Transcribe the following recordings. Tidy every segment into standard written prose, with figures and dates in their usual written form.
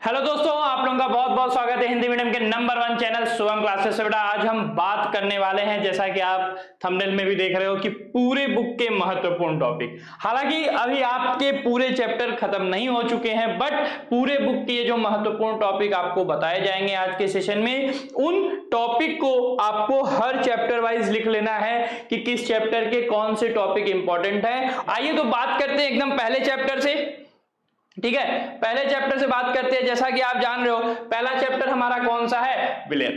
Hello दोस्तों, आप लोगों का बहुत बहुत स्वागत है हिंदी मीडियम के नंबर 1 चैनल शुभम क्लासेस से। बेटा आज हम बात करने वाले हैं, जैसा कि आप थंबनेल में भी देख रहे हो, कि पूरे बुक के महत्वपूर्ण टॉपिक। हालांकि अभी आपके पूरे चैप्टर खत्म नहीं हो चुके हैं, बट पूरे बुक के जो महत्वपूर्ण टॉपिक आपको बताए जाएंगे आज के सेशन में, उन टॉपिक को आपको हर चैप्टर वाइज लिख लेना है कि किस चैप्टर के कौन से टॉपिक इंपॉर्टेंट है। आइए तो बात करते हैं एकदम पहले चैप्टर से। ठीक है, पहले चैप्टर से बात करते हैं। जैसा कि आप जान रहे हो, पहला चैप्टर हमारा कौन सा है? विलेन।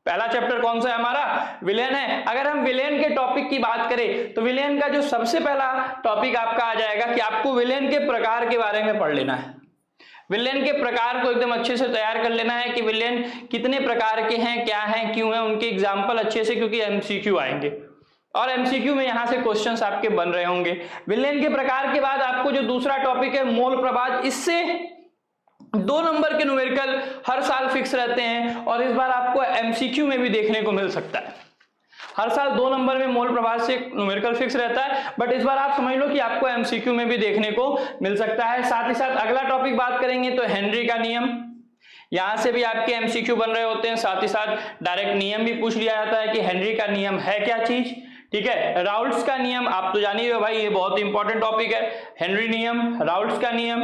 पहला चैप्टर कौन सा है हमारा? विलेन है। अगर हम विलेन के टॉपिक की बात करें तो विलेन का जो सबसे पहला टॉपिक आपका आ जाएगा कि आपको विलेन के प्रकार के बारे में पढ़ लेना है। विलेन के प्रकार को एकदम अच्छे से तैयार कर लेना है कि विलेन कितने प्रकार के हैं, क्या हैं, क्यों हैं, उनके एग्जाम्पल अच्छे से, क्योंकि एमसीक्यू आएंगे और एमसीक्यू में यहां से क्वेश्चंस आपके बन रहे होंगे। विलेन के प्रकार के बाद आपको जो दूसरा टॉपिक है मोल प्रभाज, इससे 2 नंबर के न्यूमेरिकल हर साल फिक्स रहते हैं और इस बार आपको एमसीक्यू में भी देखने को मिल सकता है। हर साल 2 नंबर में मोल प्रभाज से न्यूमेरिकल फिक्स रहता है, बट इस बार आप समझ लो कि आपको एमसीक्यू में भी देखने को मिल सकता है। साथ ही साथ अगला टॉपिक बात करेंगे तो हेनरी का नियम, यहां से भी आपके एमसीक्यू बन रहे होते हैं। साथ ही साथ डायरेक्ट नियम भी पूछ लिया जाता है कि हेनरी का नियम है क्या चीज। ठीक है, राउल्ट्स का नियम आप तो जान ही हो भाई, ये बहुत इंपॉर्टेंट टॉपिक है। हेनरी नियम, राउल्ट्स का नियम,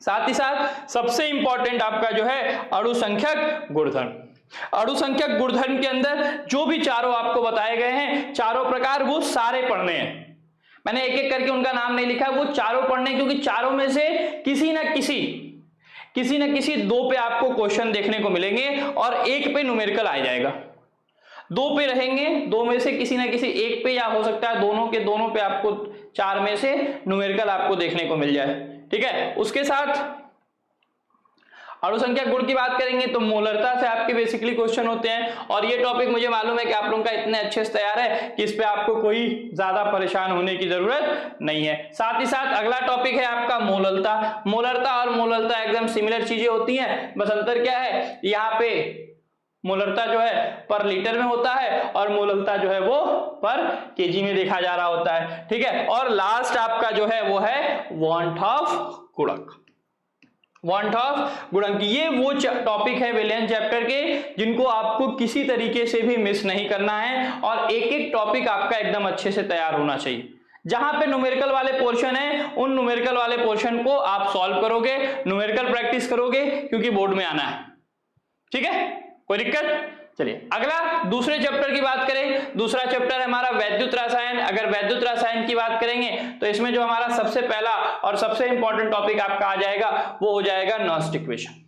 साथ ही साथ सबसे इंपॉर्टेंट आपका जो है अणुसंख्यक गुणधर्म। अणुसंख्यक गुणधर्म के अंदर जो भी चारों आपको बताए गए हैं, चारों प्रकार, वो सारे पढ़ने हैं। मैंने एक एक करके उनका नाम नहीं लिखा, वो चारों पढ़ने, क्योंकि चारों में से किसी न किसी 2 पे आपको क्वेश्चन देखने को मिलेंगे और 1 पे न्यूमेरिकल आ जाएगा। 2 पे रहेंगे, 2 में से किसी ना किसी 1 पे, या हो सकता है दोनों के दोनों पे आपको 4 में से न्यूमेरिकल आपको देखने को मिल जाए। ठीक है, उसके साथ अणुसंख्यक गुण की बात करेंगे तो मोलरता से आपके बेसिकली क्वेश्चन होते हैं और ये टॉपिक मुझे मालूम है कि आप लोगों का इतने अच्छे से तैयार है कि इस पे आपको कोई ज्यादा परेशान होने की जरूरत नहीं है। साथ ही साथ अगला टॉपिक है आपका मोलरता। मोलरता और मोलरता एकदम सिमिलर चीजें होती हैं, बस अंतर क्या है, यहाँ पे मोलरता जो है पर लीटर में होता है और मोलरता जो है वो पर केजी में देखा जा रहा होता है। ठीक है, और लास्ट आपका जो है वो है वांट ऑफ गुणक। वांट ऑफ गुणक, ये वो टॉपिक है विलेन चैप्टर के जिनको आपको किसी तरीके से भी मिस नहीं करना है और एक एक टॉपिक आपका एकदम अच्छे से तैयार होना चाहिए। जहां पे न्यूमेरिकल वाले पोर्शन है, उन न्यूमेरिकल वाले पोर्शन को आप सॉल्व करोगे, न्यूमेरिकल प्रैक्टिस करोगे, क्योंकि बोर्ड में आना है। ठीक है, कोई दिक्कत? चलिए अगला दूसरे चैप्टर की बात करें। दूसरा चैप्टर है हमारा वैद्युत रसायन। अगर वैद्युत रसायन की बात करेंगे तो इसमें जो हमारा सबसे पहला और सबसे इंपॉर्टेंट टॉपिक आपका आ जाएगा वो हो जाएगा नस्ट इक्वेशन।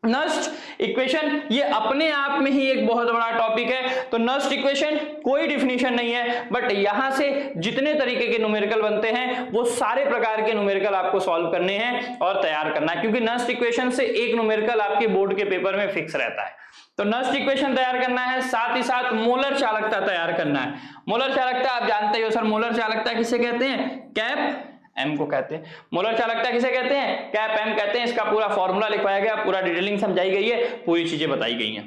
नस्ट इक्वेशन ये अपने आप में ही एक बहुत बड़ा टॉपिक है। तो नस्ट इक्वेशन कोई डिफिनीशन नहीं है, बट यहां से जितने तरीके के न्यूमेरिकल बनते हैं वो सारे प्रकार के न्यूमेरिकल आपको सॉल्व करने हैं और तैयार करना है, क्योंकि नस्ट इक्वेशन से एक न्यूमेरिकल आपके बोर्ड के पेपर में फिक्स रहता है। तो नस्ट इक्वेशन तैयार करना है, साथ ही साथ मोलर चालकता तैयार करना है। मोलर चालकता आप जानते हो सर, मोलर चालकता किसे कहते हैं? कैप एम को कहते हैं। मोलर चालकता किसे कहते हैं? कैप एम कहते हैं। इसका पूरा फॉर्मूला लिखवाया गया, पूरा डिटेलिंग समझाई गई है, पूरी चीजें बताई गई हैं।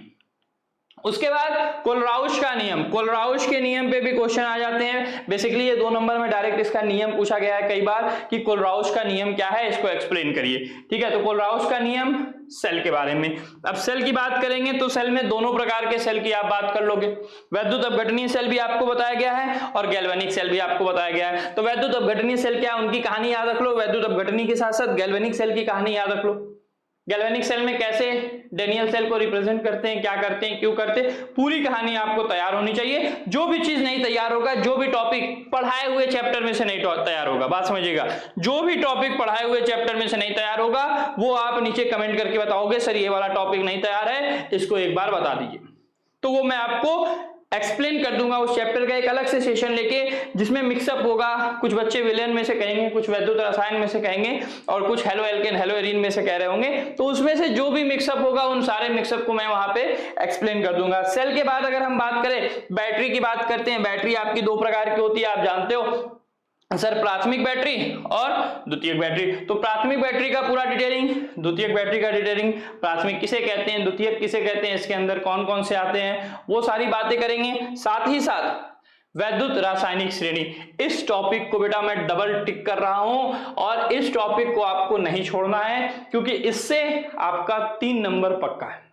उसके बाद कोलराउश का नियम। कोलराउश के नियम पे भी क्वेश्चन आ जाते हैं। बेसिकली ये 2 नंबर में डायरेक्ट इसका नियम पूछा गया है कई बार कि कोलराउश का नियम क्या है, इसको एक्सप्लेन करिए। ठीक है, तो कोलराउश का नियम सेल के बारे में। अब सेल की बात करेंगे तो सेल में दोनों प्रकार के सेल की आप बात कर लोगे। वैद्युत अपघटनीय सेल भी आपको बताया गया है और गैल्वेनिक सेल भी आपको बताया गया है। तो वैद्युत अपघटनीय सेल क्या, उनकी कहानी याद रख लो। वैद्युत अपघटनी के साथ साथ गैल्वेनिक सेल की कहानी याद रख लो। गैल्वेनिक सेल में कैसे डेनियल सेल को रिप्रेजेंट करते हैं, क्या करते हैं, क्यों करते हैं, पूरी कहानी आपको तैयार होनी चाहिए। जो भी चीज नहीं तैयार होगा, जो भी टॉपिक पढ़ाए हुए चैप्टर में से नहीं तैयार होगा, बात समझिएगा, जो भी टॉपिक पढ़ाए हुए चैप्टर में से नहीं तैयार होगा वो आप नीचे कमेंट करके बताओगे सर ये वाला टॉपिक नहीं तैयार है, इसको एक बार बता दीजिए। तो वो मैं आपको एक्सप्लेन कर दूंगा उस चैप्टर का एक अलग से सेशन लेके, जिसमें मिक्सअप होगा। कुछ बच्चे विलेन में से कहेंगे, कुछ वैद्युत रसायन में से कहेंगे और कुछ हेलो एल्केन हेलो एरीन में से कह रहे होंगे। तो उसमें से जो भी मिक्सअप होगा उन सारे मिक्सअप को मैं वहां पे एक्सप्लेन कर दूंगा। सेल के बाद अगर हम बात करें, बैटरी की बात करते हैं। बैटरी आपकी 2 प्रकार की होती है, आप जानते हो सर, प्राथमिक बैटरी और द्वितीयक बैटरी। तो प्राथमिक बैटरी का पूरा डिटेलिंग, द्वितीयक बैटरी का डिटेलिंग, प्राथमिक किसे कहते हैं, द्वितीयक किसे कहते हैं, इसके अंदर कौन कौन से आते हैं, वो सारी बातें करेंगे। साथ ही साथ वैद्युत रासायनिक श्रेणी, इस टॉपिक को बेटा मैं डबल टिक कर रहा हूं और इस टॉपिक को आपको नहीं छोड़ना है, क्योंकि इससे आपका 3 नंबर पक्का है।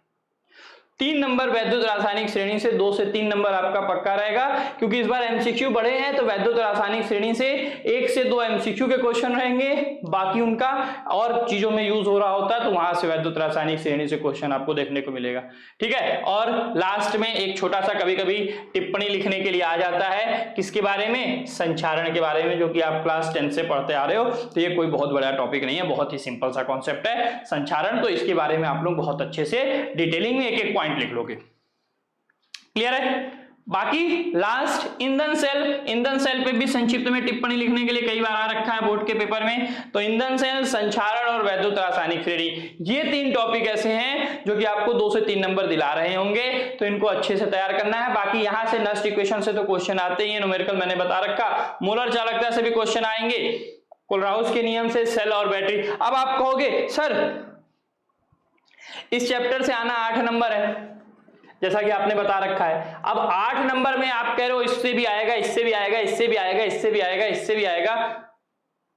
3 नंबर वैद्युत रासायनिक श्रेणी से 2 से 3 नंबर आपका पक्का रहेगा, क्योंकि इस बार एमसीक्यू बढ़े हैं तो वैद्युत रासायनिक श्रेणी से 1 से 2 एमसीक्यू के क्वेश्चन रहेंगे, बाकी उनका और चीजों में यूज हो रहा होता है तो वहां से वैद्युत रासायनिक श्रेणी से क्वेश्चन आपको देखने को मिलेगा। ठीक है, और लास्ट में एक छोटा सा कभी कभी टिप्पणी लिखने के लिए आ जाता है, किसके बारे में, संचारण के बारे में, जो कि आप क्लास 10 से पढ़ते आ रहे हो, तो ये कोई बहुत बड़ा टॉपिक नहीं है, बहुत ही सिंपल सा कॉन्सेप्ट है संचारण। तो इसके बारे में आप लोग बहुत अच्छे से डिटेलिंग में एक एक पॉइंट लिख लोगे। क्लियर है? बाकी लास्ट ईंधन सेल पे भी संक्षिप्त में टिप्पणी लिखने के लिए कई बार आ रखा है बोर्ड के पेपर में। तो ईंधन सेल, संचारण और वैद्युत रासायनिक श्रेणी, ये 3 टॉपिक ऐसे हैं जो कि आपको 2 से 3 नंबर दिला रहे होंगे, तो इनको अच्छे से तैयार करना है। बाकी यहां से नस्ट इक्वेशन से तो क्वेश्चन आते ही है, न्यूमेरिकल मैंने बता रखा, मोलर चालकता से भी क्वेश्चन आएंगे, कोलराउस के नियम से, सेल और बैटरी। अब आप कहोगे सर इस चैप्टर से आना 8 नंबर है, जैसा कि आपने बता रखा है। अब 8 नंबर में आप कह रहे हो इससे भी आएगा, इससे भी आएगा, इससे भी आएगा, इससे भी आएगा, इससे भी आएगा,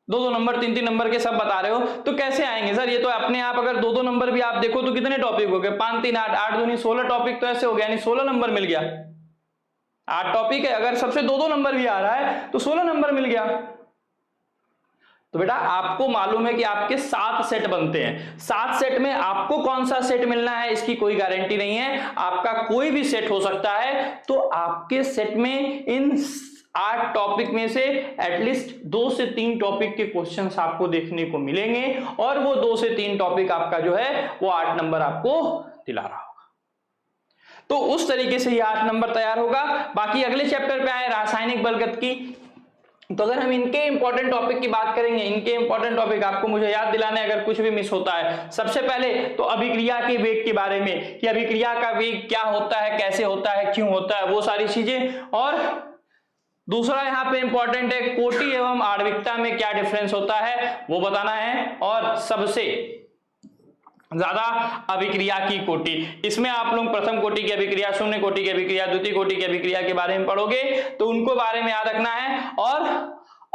2-2 नंबर 3-3 नंबर के सब बता रहे हो, तो कैसे आएंगे सर? ये तो अपने आप अगर 2-2 नंबर भी आप देखो तो कितने टॉपिक हो गए, 5 3 8 8 दूनी 16 टॉपिक तो ऐसे हो गया, यानी 16 नंबर मिल गया। 8 टॉपिक है, अगर सबसे 2-2 नंबर भी आ रहा है तो 16 नंबर मिल गया। तो बेटा आपको मालूम है कि आपके 7 सेट बनते हैं, 7 सेट में आपको कौन सा सेट मिलना है इसकी कोई गारंटी नहीं है, आपका कोई भी सेट हो सकता है। तो आपके सेट में इन 8 टॉपिक में से एटलीस्ट 2 से 3 टॉपिक के क्वेश्चंस आपको देखने को मिलेंगे, और वो 2 से 3 टॉपिक आपका जो है वो 8 नंबर आपको दिला रहा होगा। तो उस तरीके से ये 8 नंबर तैयार होगा। बाकी अगले चैप्टर पे आए रासायनिक बलगत की, तो अगर हम इनके इंपॉर्टेंट टॉपिक की बात करेंगे, इनके इंपॉर्टेंट टॉपिक आपको मुझे याद दिलाने अगर कुछ भी मिस होता है, सबसे पहले तो अभिक्रिया के वेग के बारे में, कि अभिक्रिया का वेग क्या होता है, कैसे होता है, क्यों होता है, वो सारी चीजें। और दूसरा यहाँ पे इंपॉर्टेंट है कोटि एवं आणविकता में क्या डिफरेंस होता है वो बताना है। और सबसे ज्यादा अभिक्रिया की कोटि, इसमें आप लोग प्रथम कोटि की अभिक्रिया, शून्य कोटि की अभिक्रिया, द्वितीय कोटि की अभिक्रिया के बारे में पढ़ोगे, तो उनको बारे में याद रखना है। और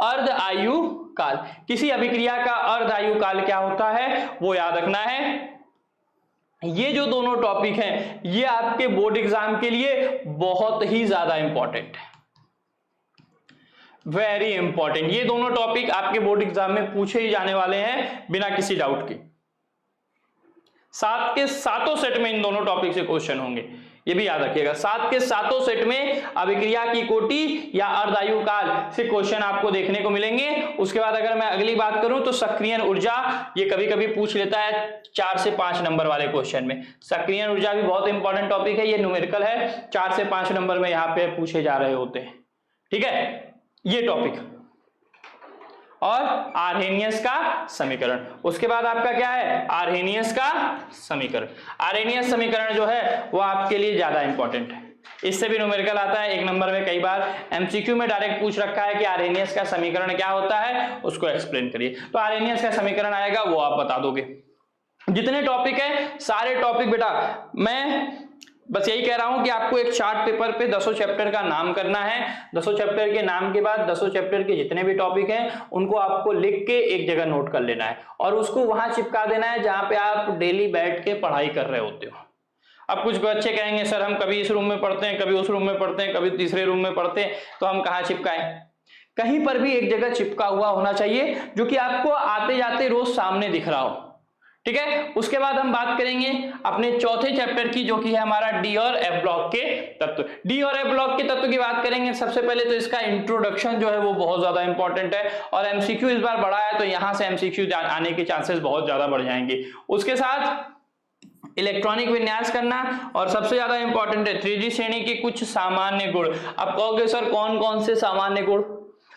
अर्ध आयु काल, किसी अभिक्रिया का अर्ध आयु काल क्या होता है वो याद रखना है। ये जो दोनों टॉपिक हैं ये आपके बोर्ड एग्जाम के लिए बहुत ही ज्यादा इंपॉर्टेंट है, वेरी इंपॉर्टेंट। ये दोनों टॉपिक आपके बोर्ड एग्जाम में पूछे ही जाने वाले हैं बिना किसी डाउट के। 7 के 7 सेट में इन दोनों टॉपिक से क्वेश्चन होंगे, ये भी याद रखिएगा। 7 के 7 सेट में अभिक्रिया की कोटि या अर्धायु काल से क्वेश्चन आपको देखने को मिलेंगे। उसके बाद अगर मैं अगली बात करूं तो सक्रियण ऊर्जा, ये कभी कभी पूछ लेता है 4 से 5 नंबर वाले क्वेश्चन में। सक्रियण ऊर्जा भी बहुत इंपॉर्टेंट टॉपिक है, ये न्यूमेरिकल है, 4 से 5 नंबर में यहाँ पे पूछे जा रहे होते हैं। ठीक है, ये टॉपिक। और आर्हेनियस का समीकरण, उसके बाद आपका क्या है, आर्हेनियस का समीकरण। आर्हेनियस समीकरण जो है वो आपके लिए ज्यादा इंपॉर्टेंट है, इससे भी न्यूमेरिकल आता है 1 नंबर में, कई बार एमसीक्यू में डायरेक्ट पूछ रखा है कि आर्हेनियस का समीकरण क्या होता है, उसको एक्सप्लेन करिए। तो आर्हेनियस का समीकरण आएगा वो आप बता दोगे। जितने टॉपिक है सारे टॉपिक बेटा मैं बस यही कह रहा हूं कि आपको एक चार्ट पेपर पे 10 चैप्टर का नाम करना है। 10 चैप्टर के नाम के बाद 10 चैप्टर के जितने भी टॉपिक हैं उनको आपको लिख के एक जगह नोट कर लेना है और उसको वहां चिपका देना है जहां पे आप डेली बैठ के पढ़ाई कर रहे होते हो। अब कुछ बच्चे कहेंगे सर हम कभी इस रूम में पढ़ते हैं, कभी उस रूम में पढ़ते हैं, कभी तीसरे रूम में पढ़ते हैं, तो हम कहाँ चिपकाएं? कहीं पर भी एक जगह चिपका हुआ होना चाहिए जो कि आपको आते जाते रोज सामने दिख रहा हो। ठीक है, उसके बाद हम बात करेंगे अपने चौथे चैप्टर की जो कि है हमारा डी और एफ ब्लॉक के तत्व। डी और एफ ब्लॉक के तत्व की बात करेंगे। सबसे पहले तो इसका इंट्रोडक्शन जो है वो बहुत ज्यादा इंपॉर्टेंट है और एमसीक्यू इस बार बढ़ा है तो यहां से एमसीक्यू आने के चांसेस बहुत ज्यादा बढ़ जाएंगे। उसके साथ इलेक्ट्रॉनिक विन्यास करना और सबसे ज्यादा इंपॉर्टेंट है 3D श्रेणी के कुछ सामान्य गुण। आप कहोगे सर कौन कौन से सामान्य गुण,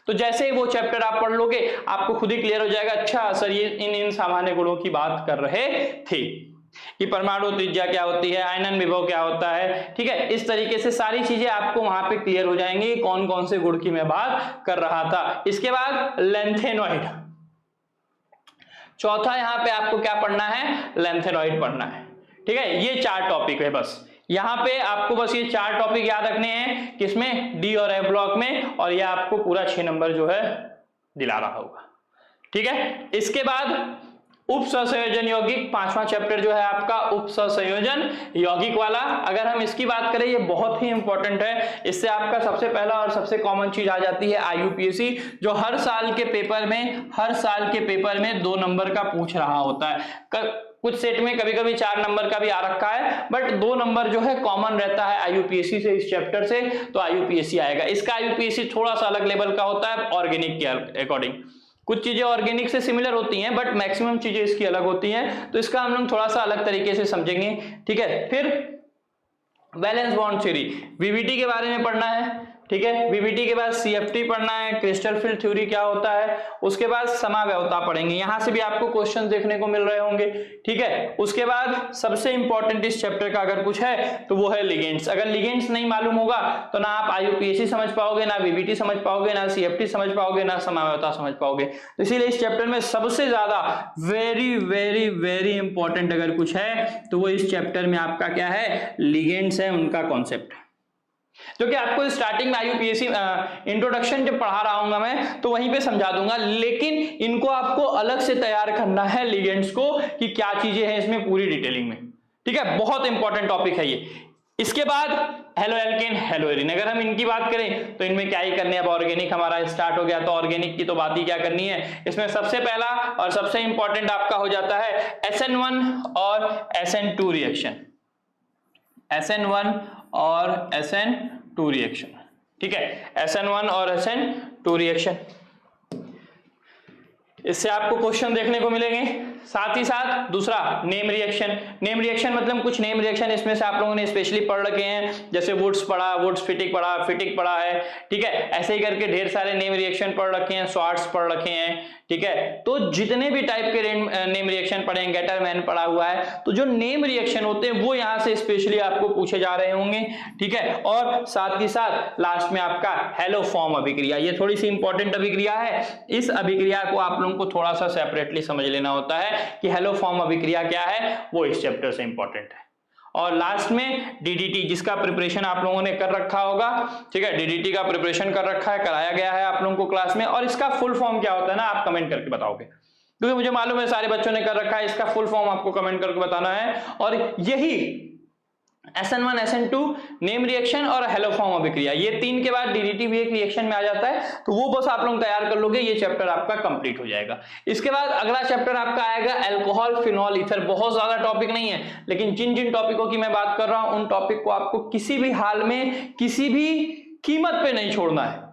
तो जैसे ही वो चैप्टर आप पढ़ लोगे आपको खुद ही क्लियर हो जाएगा, अच्छा सर ये इन सामान्य गुणों की बात कर रहे थे कि परमाणु त्रिज्या क्या होती है, आयनन विभव क्या होता है। ठीक है, इस तरीके से सारी चीजें आपको वहां पे क्लियर हो जाएंगी कौन कौन से गुण की मैं बात कर रहा था। इसके बाद लेंथेनॉइड, चौथा यहां पे आपको क्या पढ़ना है, लेंथेनॉइड पढ़ना है। ठीक है, ये 4 टॉपिक है, बस यहां पे आपको बस ये 4 टॉपिक याद रखने हैं, किसमें, डी और ए ब्लॉक में, और ये आपको पूरा 6 नंबर जो है दिला रहा होगा। ठीक है, इसके बाद उप सहसंयोजन यौगिक, 5वां चैप्टर जो है आपका उप सहसंयोजन यौगिक वाला। अगर हम इसकी बात करें, ये बहुत ही इंपॉर्टेंट है। इससे आपका सबसे पहला और सबसे कॉमन चीज आ जाती है आईयूपीएसी, जो हर साल के पेपर में 2 नंबर का पूछ रहा होता है। कुछ सेट में कभी कभी 4 नंबर का भी आ रखा है, बट 2 नंबर जो है कॉमन रहता है आईयूपीएसी से, इस चैप्टर से, तो आईयूपीएसी आएगा। इसका आईयूपीएसी थोड़ा सा अलग लेवल का होता है ऑर्गेनिक के अकॉर्डिंग। कुछ चीजें ऑर्गेनिक से सिमिलर होती हैं, बट मैक्सिमम चीजें इसकी अलग होती हैं, तो इसका हम लोग थोड़ा सा अलग तरीके से समझेंगे। ठीक है, फिर वैलेंस बॉन्ड थ्योरी, वीबीटी के बारे में पढ़ना है। ठीक है, वीबीटी के बाद सीएफटी पढ़ना है, क्रिस्टल फील्ड थ्योरी क्या होता है, उसके बाद समाव्यवता पढ़ेंगे, यहां से भी आपको क्वेश्चन देखने को मिल रहे होंगे। ठीक है, उसके बाद सबसे इंपॉर्टेंट इस चैप्टर का अगर कुछ है तो वो है लिगेंड्स। अगर लिगेंड्स नहीं मालूम होगा तो ना आप आईयूपीएसी समझ पाओगे, ना वीबीटी समझ पाओगे, ना सीएफटी समझ पाओगे, ना समाव्यवता समझ पाओगे। तो इसीलिए इस चैप्टर में सबसे ज्यादा वेरी वेरी वेरी इंपॉर्टेंट अगर कुछ है तो वो इस चैप्टर में आपका क्या है, लिगेंड्स है, उनका कॉन्सेप्ट, जो कि आपको स्टार्टिंग में आईयूपीएसी इंट्रोडक्शन जब पढ़ा रहा हूंगा मैं तो वहीं पे समझा दूंगा, लेकिन इनको आपको अलग से तैयार करना है लिगेंड्स को, कि क्या चीजें हैं इसमें पूरी डिटेलिंग में। ठीक है, बहुत इंपॉर्टेंट टॉपिक है ये। इसके बाद हेलो एल्केन, हेलो एरिन, अगर हम इनकी बात करें तो इनमें क्या ही करने, अब ऑर्गेनिक हमारा स्टार्ट हो गया तो ऑर्गेनिक की तो बात ही क्या करनी है। इसमें सबसे पहला और सबसे इंपॉर्टेंट आपका हो जाता है SN1 और SN2 रिएक्शन, SN1 और SN2 रिएक्शन। ठीक है, SN1 और SN2 रिएक्शन, इससे आपको क्वेश्चन देखने को मिलेंगे। साथ ही साथ दूसरा नेम रिएक्शन, नेम रिएक्शन मतलब कुछ नेम रिएक्शन इसमें से आप लोगों ने स्पेशली पढ़ रखे हैं, जैसे वुड्स पढ़ा, वुड्स फिटिक पढ़ा, फिटिक पढ़ा है। ठीक है, ऐसे ही करके ढेर सारे नेम रिएक्शन पढ़ रखे हैं, स्वार्ट्स पढ़ रखे हैं। ठीक है, तो जितने भी टाइप के नेम रिएक्शन पढ़े हैं, गेटरमैन पढ़ा हुआ है, तो जो नेम रिएक्शन होते हैं वो यहां से स्पेशली आपको पूछे जा रहे होंगे। ठीक है, और साथ ही साथ लास्ट में आपका हेलो फॉर्म अभिक्रिया, ये थोड़ी सी इंपॉर्टेंट अभिक्रिया है। इस अभिक्रिया को आप लोगों को थोड़ा सा सेपरेटली समझ लेना होता है कि हेलो फॉर्म अभिक्रिया क्या है, वो इस चैप्टर से इंपॉर्टेंट है। और लास्ट में डीडीटी, जिसका प्रिपरेशन आप लोगों ने कर रखा होगा। ठीक है, डीडीटी का प्रिपरेशन कर रखा है, कराया गया है आप लोगों को क्लास में, और इसका फुल फॉर्म क्या होता है ना आप कमेंट करके बताओगे, क्योंकि मुझे मालूम है सारे बच्चों ने कर रखा है। इसका फुल फॉर्म आपको कमेंट करके बताना है, और यही SN1 SN2 नेम रिएक्शन और हेलो फॉर्म अभिक्रिया, ये 3 के बाद डीडीटी भी एक रिएक्शन में आ जाता है, तो वो बस आप लोग तैयार कर लोगे, ये चैप्टर आपका कंप्लीट हो जाएगा। इसके बाद अगला चैप्टर आपका आएगा अल्कोहल फिनॉल ईथर। बहुत ज्यादा टॉपिक नहीं है, लेकिन जिन जिन टॉपिकों की मैं बात कर रहा हूं उन टॉपिक को आपको किसी भी हाल में किसी भी कीमत पे नहीं छोड़ना है।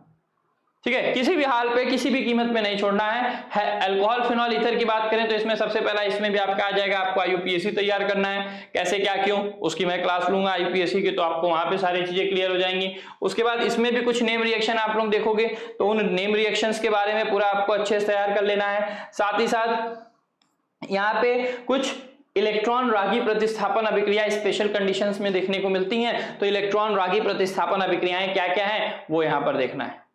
ठीक है, किसी भी हाल पे किसी भी कीमत पे नहीं छोड़ना है। अल्कोहल फिनॉल ईथर की बात करें तो इसमें सबसे पहला इसमें भी आपका आ जाएगा, आपको आईयूपीएसी तैयार करना है, कैसे क्या क्यों, उसकी मैं क्लास लूंगा आईयूपीएसी की, तो आपको वहां पे सारी चीजें क्लियर हो जाएंगी। उसके बाद इसमें भी कुछ नेम रिएक्शन आप लोग देखोगे, तो उन नेम रिएक्शंस के बारे में पूरा आपको अच्छे से तैयार कर लेना है। साथ ही साथ यहाँ पे कुछ इलेक्ट्रॉन रागी प्रतिस्थापन अभिक्रिया स्पेशल कंडीशंस में देखने को मिलती हैं, तो इलेक्ट्रॉन रागी प्रतिस्थापन अभिक्रियाएं क्या क्या हैं वो यहां पर देखना है।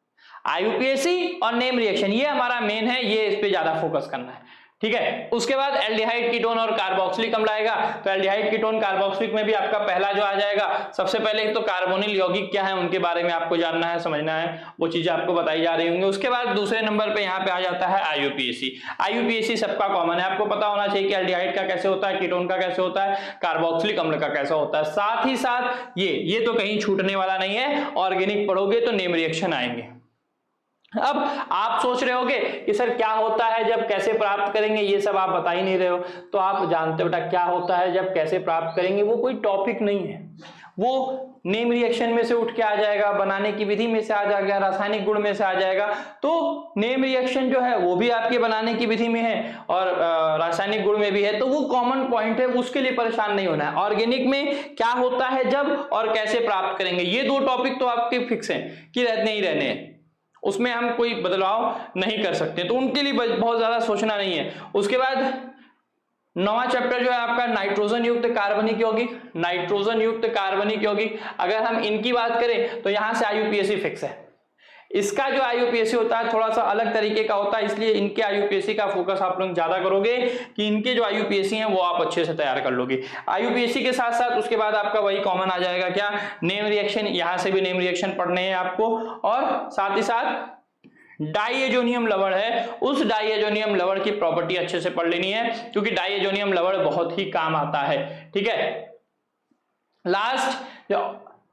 आईयूपीएसी और नेम रिएक्शन ये हमारा मेन है, ये इस पे ज्यादा फोकस करना है। ठीक है, उसके बाद एल्डिहाइड कीटोन और कार्बोक्सिलिक अम्ल आएगा, तो एल्डिहाइड कीटोन कार्बोक्सिलिक में भी आपका पहला जो आ जाएगा, सबसे पहले तो कार्बोनिल यौगिक क्या है उनके बारे में आपको जानना है, समझना है, वो चीजें आपको बताई जा रही होंगी। उसके बाद दूसरे नंबर पे यहाँ पे आ जाता है आईयूपीएसी। आईयूपीएसी सबका कॉमन है, आपको पता होना चाहिए कि एल्डिहाइड का कैसे होता है, कीटोन का कैसे होता है, कार्बोक्सिलिक अम्ल का कैसा होता है। साथ ही साथ ये तो कहीं छूटने वाला नहीं है, ऑर्गेनिक पढ़ोगे तो नेम रिएक्शन आएंगे। अब आप सोच रहे होगे कि सर क्या होता है जब कैसे प्राप्त करेंगे, ये सब आप बता ही नहीं रहे हो, तो आप जानते हो बेटा क्या होता है जब कैसे प्राप्त करेंगे, वो कोई टॉपिक नहीं है, वो नेम रिएक्शन में से उठ के आ जाएगा, बनाने की विधि में से आ जाएगा, रासायनिक गुण में से आ जाएगा। तो नेम रिएक्शन जो है वो भी आपके बनाने की विधि में है और रासायनिक गुण में भी है, तो वो कॉमन पॉइंट है, उसके लिए परेशान नहीं होना है। ऑर्गेनिक में क्या होता है जब और कैसे प्राप्त करेंगे, ये 2 टॉपिक तो आपके फिक्स हैं कि रहने ही रहने हैं, उसमें हम कोई बदलाव नहीं कर सकते, तो उनके लिए बहुत ज्यादा सोचना नहीं है। उसके बाद 9वां चैप्टर जो है आपका नाइट्रोजन युक्त कार्बनिक यौगिक, नाइट्रोजन युक्त कार्बनिक यौगिक। अगर हम इनकी बात करें तो यहां से आईयूपीएसी फिक्स है, इसका जो आईयूपीएससी होता है थोड़ा सा अलग तरीके का होता है, इसलिए इनके आईयूपीएससी का फोकस आप लोग ज्यादा करोगे कि इनके जो आईयूपीएससी हैं वो आप अच्छे से तैयार कर लोगे। आईयूपीएससी के साथ साथ उसके बाद आपका वही कॉमन आ जाएगा क्या, नेम रिएक्शन, यहां से भी नेम रिएक्शन पढ़ने हैं आपको, और साथ ही साथ डाइएजोनियम लवण है, उस डाइएजोनियम लवण की प्रॉपर्टी अच्छे से पढ़ लेनी है, क्योंकि डाइएजोनियम लवण बहुत ही काम आता है। ठीक है, लास्ट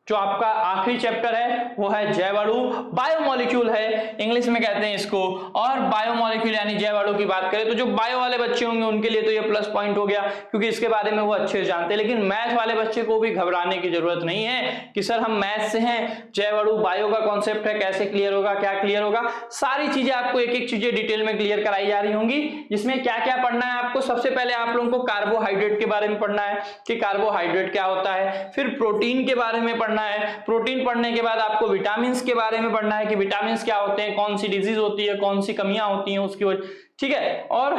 जो आपका आखिरी चैप्टर है वो है जैव अणु, बायोमोलिक्यूल है इंग्लिश में कहते हैं इसको, और बायोमोलिक्यूल यानी जैव अणु की बात करें तो जो बायो वाले बच्चे होंगे उनके लिए तो ये प्लस पॉइंट हो गया, क्योंकि इसके बारे में वो अच्छे से जानते हैं। लेकिन मैथ वाले बच्चे को भी घबराने की जरूरत नहीं है कि सर हम मैथ से हैं, जैव अणु बायो का कॉन्सेप्ट है, कैसे क्लियर होगा, क्या क्लियर होगा, सारी चीजें आपको एक एक चीजें डिटेल में क्लियर कराई जा रही होंगी। जिसमें क्या क्या पढ़ना है आपको, सबसे पहले आप लोगों को कार्बोहाइड्रेट के बारे में पढ़ना है कि कार्बोहाइड्रेट क्या होता है, फिर प्रोटीन के बारे में पढ़ना है, प्रोटीन पढ़ने के बाद आपको विटामिन के बारे में पढ़ना है कि विटामिन क्या होते हैं, कौन सी डिजीज होती है, कौन सी कमियां होती हैं उसकी वजह, ठीक है, और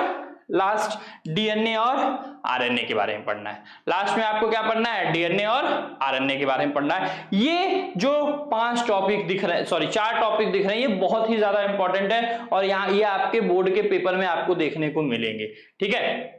लास्ट डीएनए और आरएनए के बारे में पढ़ना है। लास्ट में आपको क्या पढ़ना है, डीएनए और आरएनए के बारे में पढ़ना है। ये जो 5 टॉपिक दिख रहे हैं, सॉरी 4 टॉपिक दिख रहे हैं, ये बहुत ही ज्यादा इंपॉर्टेंट है और यहाँ ये आपके बोर्ड के पेपर में आपको देखने को मिलेंगे। ठीक है,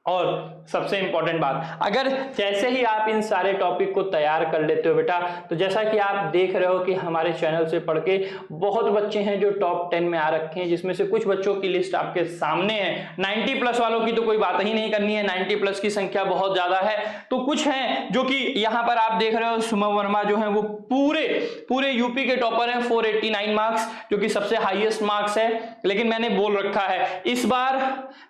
और सबसे इंपॉर्टेंट बात, अगर जैसे ही आप इन सारे टॉपिक को तैयार कर लेते हो बेटा, तो जैसा कि आप देख रहे हो कि हमारे चैनल से पढ़ के बहुत बच्चे हैं जो टॉप 10 में आ रखे हैं, जिसमें से कुछ बच्चों की लिस्ट आपके सामने है। 90 प्लस वालों की तो कोई बात ही नहीं करनी है, 90 प्लस की संख्या बहुत ज्यादा है। तो कुछ हैं जो कि यहाँ पर आप देख रहे हो, सुमन वर्मा जो है वो पूरे यूपी के टॉपर हैं, 489 मार्क्स, जो कि सबसे हाईएस्ट मार्क्स है। लेकिन मैंने बोल रखा है इस बार,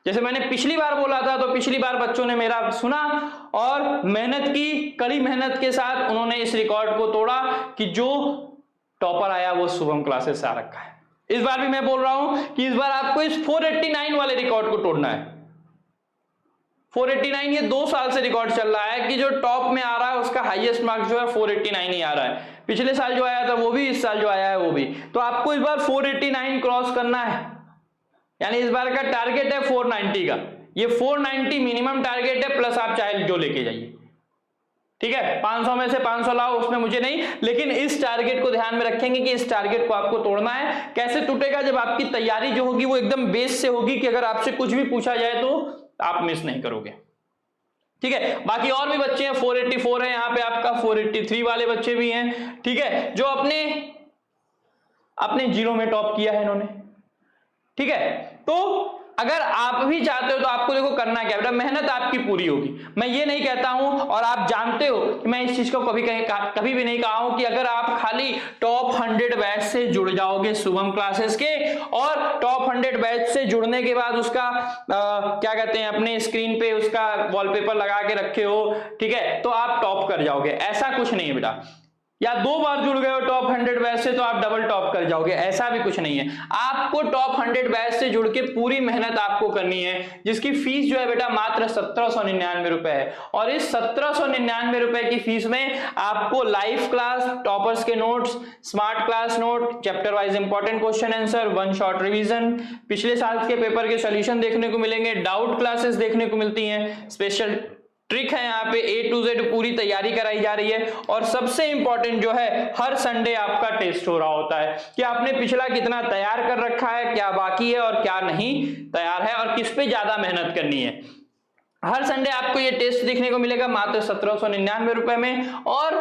जैसे मैंने पिछली बार बोला था, तो पिछली बार बच्चों ने मेरा सुना और मेहनत की, कड़ी मेहनत के साथ उन्होंने इस रिकॉर्ड को तोड़ा कि जो टॉपर आया वो शुभम क्लासेस से आ रखा है। इस बार भी मैं बोल रहा हूं कि इस बार आपको इस 489 वाले रिकॉर्ड को तोड़ना है। 489 ये 2 साल से रिकॉर्ड चल रहा है कि जो टॉप में आ रहा है उसका हाईएस्ट मार्क्स जो है 489 ही आ रहा है। पिछले साल जो आया था वो भी, इस साल जो आया है वो भी। तो आपको इस बार 489 क्रॉस करना है, यानी इस बार का टारगेट है 490 का। ये 490 मिनिमम टारगेट है, प्लस आप चाहे जो लेके जाइए। ठीक है, 500 में से 500 लाओ, उसमें मुझे नहीं, लेकिन इस टारगेट को ध्यान में रखेंगे कि इस टारगेट को आपको तोड़ना है। कैसे टूटेगा, जब आपकी तैयारी जो होगी वो एकदम बेस से होगी कि अगर आपसे कुछ भी पूछा जाए तो आप मिस नहीं करोगे। ठीक है, बाकी और भी बच्चे हैं, 484 है यहाँ पे आपका, 483 वाले बच्चे भी हैं। ठीक है, जो अपने जिलों में टॉप किया है इन्होंने। ठीक है, तो अगर आप भी चाहते हो तो आपको देखो करना क्या बेटा, मेहनत आपकी पूरी होगी। मैं ये नहीं कहता हूं, और आप जानते हो कि मैं इस चीज को कभी भी नहीं कहा हूं कि अगर आप खाली टॉप 100 बैच से जुड़ जाओगे शुभम क्लासेस के, और टॉप 100 बैच से जुड़ने के बाद उसका क्या कहते हैं, अपने स्क्रीन पे उसका वॉलपेपर लगा के रखे हो, ठीक है, तो आप टॉप कर जाओगे। ऐसा कुछ नहीं है बेटा, या 2 बार जुड़ गए हो टॉप 100 बैच से तो आप डबल टॉप कर जाओगे, ऐसा भी कुछ नहीं है। आपको टॉप 100 बैच से जुड़ के पूरी मेहनत आपको करनी है, जिसकी फीस जो है बेटा मात्र 1799 रुपए है। और इस 1799 रुपए की फीस में आपको लाइव क्लास, टॉपर्स के notes, smart class note, chapter wise important question answer, 1 short revision, पिछले साल के पेपर के सॉल्यूशन देखने को मिलेंगे, डाउट क्लासेस देखने को मिलती हैं, स्पेशल ट्रिक है यहाँ पे, A to Z पूरी तैयारी कराई जा रही है। और सबसे इंपॉर्टेंट जो है, हर संडे आपका टेस्ट हो रहा होता है कि आपने पिछला कितना तैयार कर रखा है, क्या बाकी है और क्या नहीं तैयार है, और किस पे ज्यादा मेहनत करनी है। हर संडे आपको ये टेस्ट देखने को मिलेगा मात्र 1799 रुपए में। और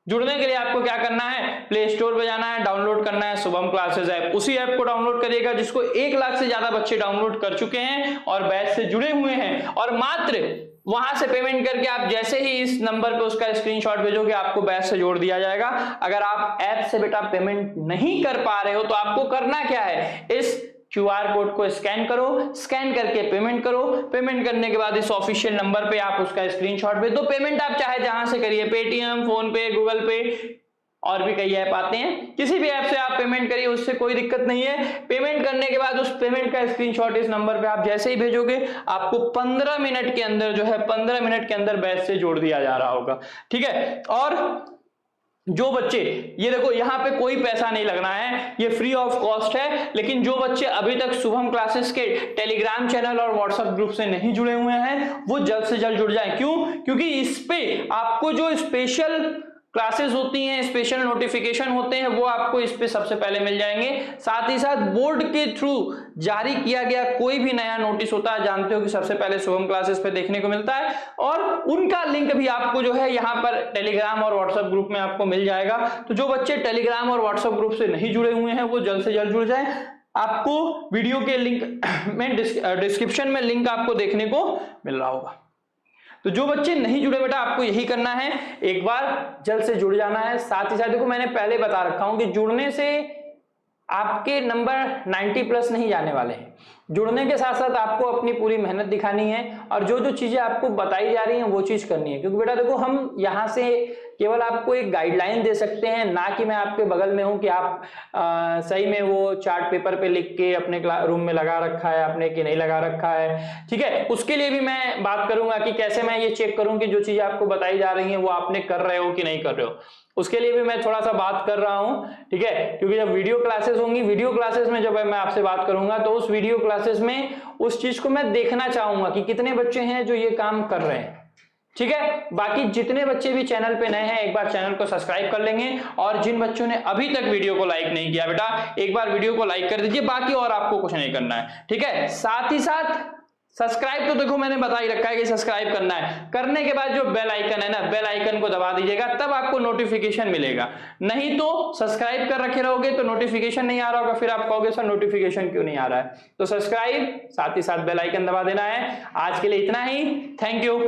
जुड़ने के लिए आपको क्या करना है, प्ले स्टोर पे जाना है, डाउनलोड करना है शुभम क्लासेस ऐप। उसी ऐप को डाउनलोड करिएगा जिसको 1 लाख से ज्यादा बच्चे डाउनलोड कर चुके हैं और बैच से जुड़े हुए हैं। और मात्र वहां से पेमेंट करके आप जैसे ही इस नंबर पे उसका स्क्रीनशॉट भेजोगे, आपको बैच से जोड़ दिया जाएगा। अगर आप ऐप से बेटा पेमेंट नहीं कर पा रहे हो तो आपको करना क्या है, इस QR कोड को स्कैन करो, स्कैन करके पेमेंट करो। पेमेंट करने के बाद इस ऑफिशियल नंबर पे आप उसका स्क्रीनशॉट भेज दो। पेमेंट आप चाहे जहां से करिए, पेटीएम, फोन पे, गूगल पे, और भी कई ऐप आते हैं, किसी भी ऐप से आप पेमेंट करिए, उससे कोई दिक्कत नहीं है। पेमेंट करने के बाद उस पेमेंट का स्क्रीनशॉट इस नंबर पे आप जैसे ही भेजोगे, आपको 15 मिनट के अंदर जो है, 15 मिनट के अंदर बैच से जोड़ दिया जा रहा होगा। ठीक है, और जो बच्चे, ये देखो यहाँ पे कोई पैसा नहीं लगना है, ये फ्री ऑफ कॉस्ट है। लेकिन जो बच्चे अभी तक शुभम क्लासेस के टेलीग्राम चैनल और व्हाट्सएप ग्रुप से नहीं जुड़े हुए हैं, वो जल्द से जल्द जुड़ जाएं। क्यों? क्योंकि इस पे आपको जो स्पेशल क्लासेस होती हैं, स्पेशल नोटिफिकेशन होते हैं, वो आपको इस पे सबसे पहले मिल जाएंगे। साथ ही साथ बोर्ड के थ्रू जारी किया गया कोई भी नया नोटिस होता है, जानते हो कि सबसे पहले शुभम क्लासेस पे देखने को मिलता है, और उनका लिंक भी आपको जो है यहाँ पर टेलीग्राम और व्हाट्सएप ग्रुप में आपको मिल जाएगा। तो जो बच्चे टेलीग्राम और व्हाट्सएप ग्रुप से नहीं जुड़े हुए हैं वो जल्द से जल्द जुड़ जाएं। आपको वीडियो के लिंक में डिस्क्रिप्शन में लिंक आपको देखने को मिल रहा होगा। तो जो बच्चे नहीं जुड़े बेटा, आपको यही करना है, एक बार जल्द से जुड़ जाना है। साथ ही साथ देखो मैंने पहले बता रखा हूं कि जुड़ने से आपके नंबर 90 प्लस नहीं जाने वाले हैं। जुड़ने के साथ साथ आपको अपनी पूरी मेहनत दिखानी है और जो जो चीजें आपको बताई जा रही हैं वो चीज करनी है, क्योंकि बेटा देखो हम यहाँ से केवल आपको एक गाइडलाइन दे सकते हैं, ना कि मैं आपके बगल में हूं कि आप सही में वो चार्ट पेपर पे लिख के अपने रूम में लगा रखा है आपने कि नहीं लगा रखा है। ठीक है, उसके लिए भी मैं बात करूंगा कि कैसे मैं ये चेक करूं कि जो चीजें आपको बताई जा रही हैं वो आपने कर रहे हो कि नहीं कर रहे हो, उसके लिए भी मैं थोड़ा सा बात कर रहा हूं। ठीक है, क्योंकि जब वीडियो क्लासेस होंगी, वीडियो क्लासेस में जब मैं आपसे बात करूंगा तो उस वीडियो क्लासेस में उस चीज को मैं देखना चाहूंगा कि कितने बच्चे हैं जो ये काम कर रहे हैं। ठीक है, बाकी जितने बच्चे भी चैनल पे नए हैं एक बार चैनल को सब्सक्राइब कर लेंगे, और जिन बच्चों ने अभी तक वीडियो को लाइक नहीं किया बेटा एक बार वीडियो को लाइक कर दीजिए, बाकी और आपको कुछ नहीं करना है। ठीक है, साथ ही साथ सब्सक्राइब तो देखो मैंने बता ही रखा है कि सब्सक्राइब करना है, करने के बाद जो बेल आइकन है ना, बेल आइकन को दबा दीजिएगा, तब आपको नोटिफिकेशन मिलेगा। नहीं तो सब्सक्राइब कर रखे रहोगे तो नोटिफिकेशन नहीं आ रहा होगा, फिर आप कहोगे सर नोटिफिकेशन क्यों नहीं आ रहा है। तो सब्सक्राइब साथ ही साथ बेल आइकन दबा देना है। आज के लिए इतना ही, थैंक यू।